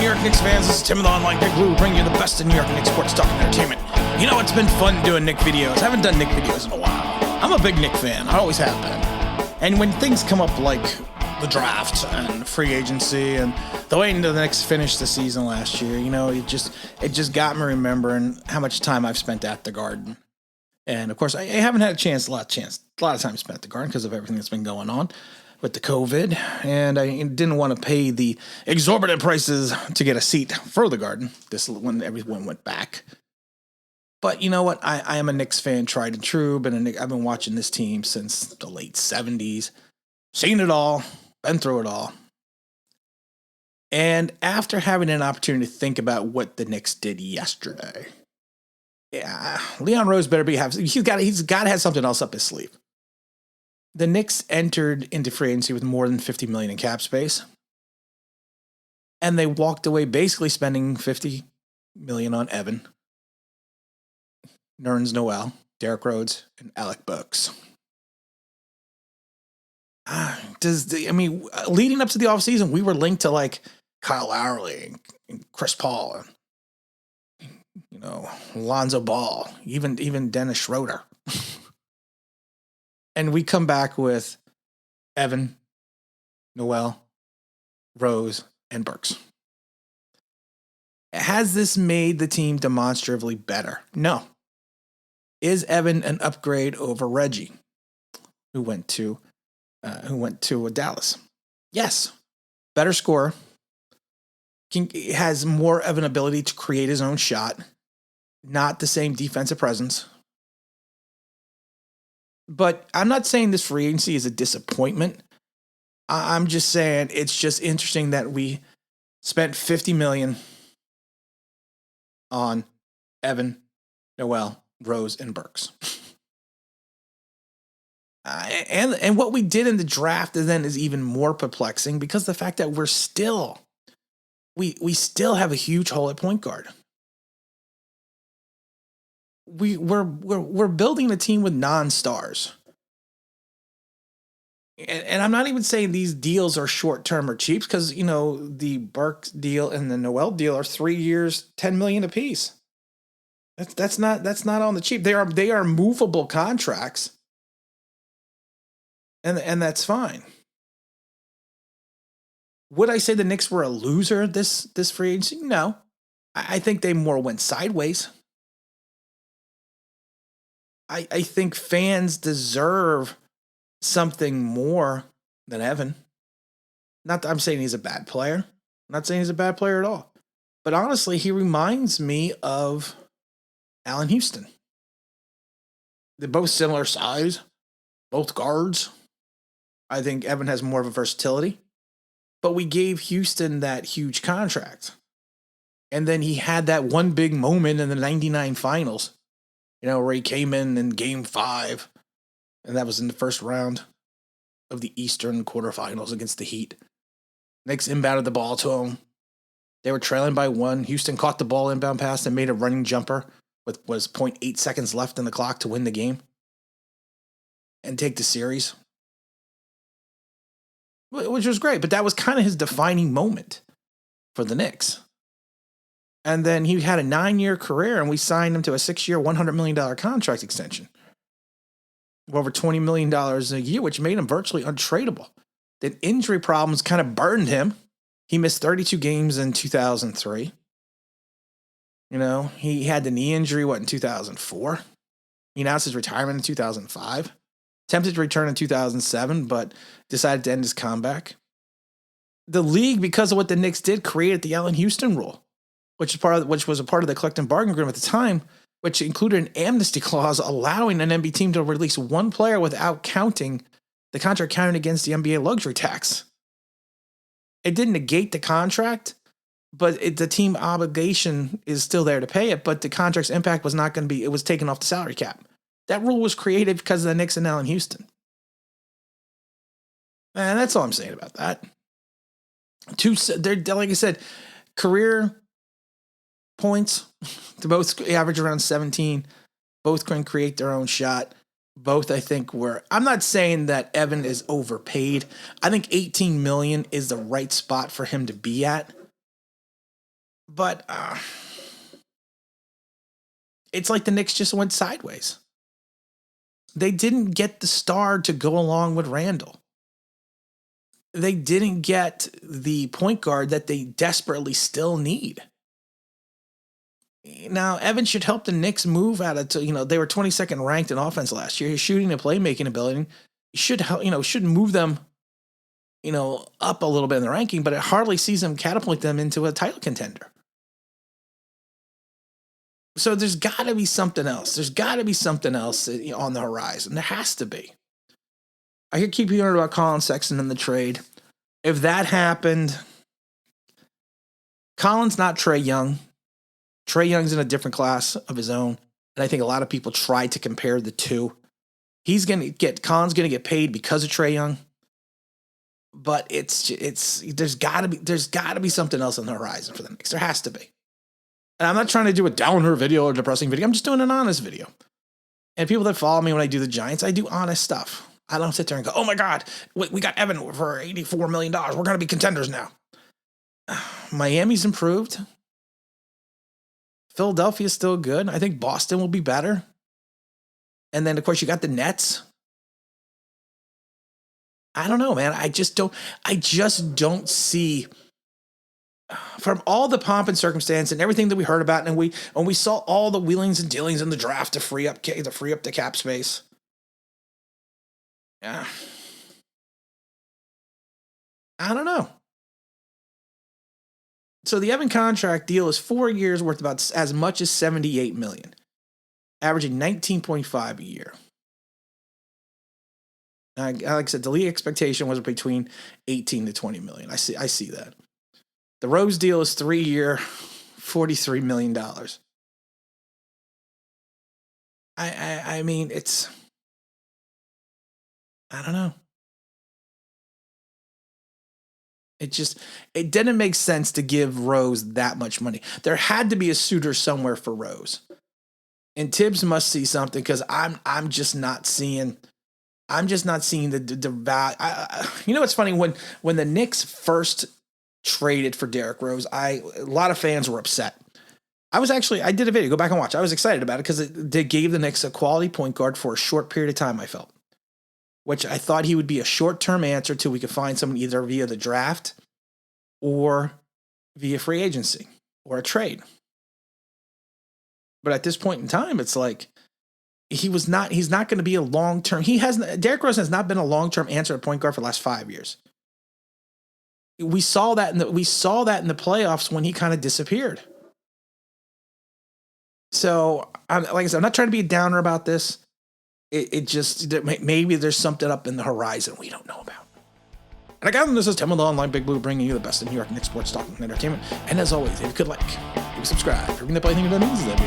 New York Knicks fans? This is Tim of the Online Big Blue, bringing you the best in New York Knicks sports talk and entertainment. You know, it's been fun doing Knick videos. I haven't done Knick videos in a while. I'm a big Knick fan. I always have been. And when things come up like the draft and free agency and the way the Knicks finished the season last year, you know, it just got me remembering how much time I've spent at the Garden. And of course, I haven't had a lot of time spent at the Garden because of everything that's been going on with the COVID, and I didn't want to pay the exorbitant prices to get a seat for the Garden when everyone went back. But you know what? I am a Knicks fan, tried and true. I've been watching this team since the late 70s. Seen it all, been through it all. And after having an opportunity to think about what the Knicks did yesterday, yeah, Leon Rose he's got to have something else up his sleeve. The Knicks entered into free agency with more than $50 million in cap space, and they walked away basically spending $50 million on Evan, Nerlens Noel, Derrick Rose, and Alec Burks. Leading up to the offseason, we were linked to like Kyle Lowry and Chris Paul and, you know, Lonzo Ball, even Dennis Schroeder. And we come back with Evan, Noel, Rose, and Burks. Has this made the team demonstrably better? No. Is Evan an upgrade over Reggie, who went to Dallas? Yes. Better scorer. Has more of an ability to create his own shot. Not the same defensive presence. But I'm not saying this free agency is a disappointment. I'm just saying it's just interesting that we spent $50 million on Evan, Noel, Rose, and Burks. And what we did in the draft then is even more perplexing because the fact that we still have a huge hole at point guard. We're building a team with non-stars. And I'm not even saying these deals are short-term or cheap because, you know, the Burks deal and the Noel deal are 3 years, $10 million apiece. That's not on the cheap. They are movable contracts. And that's fine. Would I say the Knicks were a loser this free agency? No. I think they more went sideways. I think fans deserve something more than Evan. Not that I'm saying he's a bad player. I'm not saying he's a bad player at all. But honestly, he reminds me of Allan Houston. They're both similar size, both guards. I think Evan has more of a versatility. But we gave Houston that huge contract. And then he had that one big moment in the 99 finals. You know, where he came in Game 5, and that was in the first round of the Eastern quarterfinals against the Heat. Knicks inbounded the ball to him. They were trailing by 1. Houston caught the ball inbound pass and made a running jumper with was 0.8 seconds left in the clock to win the game and take the series, which was great. But that was kind of his defining moment for the Knicks. And then he had a 9-year career, and we signed him to a 6-year, $100 million contract extension. Over $20 million a year, which made him virtually untradeable. Then injury problems kind of burned him. He missed 32 games in 2003. You know, he had the knee injury, in 2004? He announced his retirement in 2005. Attempted to return in 2007, but decided to end his comeback. The league, because of what the Knicks did, created the Allan Houston rule, which was a part of the collective bargaining agreement at the time, which included an amnesty clause allowing an NBA team to release one player without counting the contract counted against the NBA luxury tax. It didn't negate the contract, but the team obligation is still there to pay it, but the contract's impact was not going to be, it was taken off the salary cap. That rule was created because of the Knicks and Allan Houston. And that's all I'm saying about that. They're, like I said, career points. They both average around 17. Both can create their own shot. Both, I think, I'm not saying that Evan is overpaid. I think $18 million is the right spot for him to be at. But it's like the Knicks just went sideways. They didn't get the star to go along with Randall. They didn't get the point guard that they desperately still need. Now, Evan should help the Knicks move out of, they were 22nd ranked in offense last year. His shooting and playmaking ability should help, should move them, up a little bit in the ranking, but it hardly sees them catapult them into a title contender. So there's got to be something else. There's got to be something else on the horizon. There has to be. I keep hearing about Colin Sexton in the trade. If that happened, Colin's not Trae Young. Trae Young's in a different class of his own. And I think a lot of people try to compare the two. Colin's going to get paid because of Trae Young. But there's got to be something else on the horizon for the Knicks. There has to be. And I'm not trying to do a downer video or depressing video. I'm just doing an honest video. And people that follow me when I do the Giants, I do honest stuff. I don't sit there and go, oh my God, we got Evan for $84 million. We're going to be contenders now. Miami's improved. Philadelphia's still good. I think Boston will be better. And then, of course, you got the Nets. I don't know, man. I just don't see, from all the pomp and circumstance and everything that we heard about, and we saw all the wheelings and dealings in the draft to free up the cap space. Yeah. I don't know. So the Evan contract deal is 4 years worth about as much as $78 million, averaging 19.5 a year. Like I said, the league expectation was between 18 to 20 million. I see that. The Rose deal is 3 year, $43 million. I mean, I don't know. It didn't make sense to give Rose that much money. There had to be a suitor somewhere for Rose. And Tibbs must see something, because I'm just not seeing the value. What's funny, when the Knicks first traded for Derrick Rose, a lot of fans were upset. I did a video, go back and watch. I was excited about it because they gave the Knicks a quality point guard for a short period of time, I felt. Which I thought he would be a short-term answer till we could find someone either via the draft or via free agency or a trade. But at this point in time, it's like he's not going to be a long-term. Derrick Rose has not been a long-term answer at point guard for the last 5 years. We saw that in the playoffs when he kind of disappeared. So, like I said, I'm not trying to be a downer about this. Maybe there's something up in the horizon we don't know about. And again, this is Tim with the Online Big Blue, bringing you the best of New York Knicks sports talk and entertainment. And as always, if you could like, maybe subscribe, if you're going to play anything that means that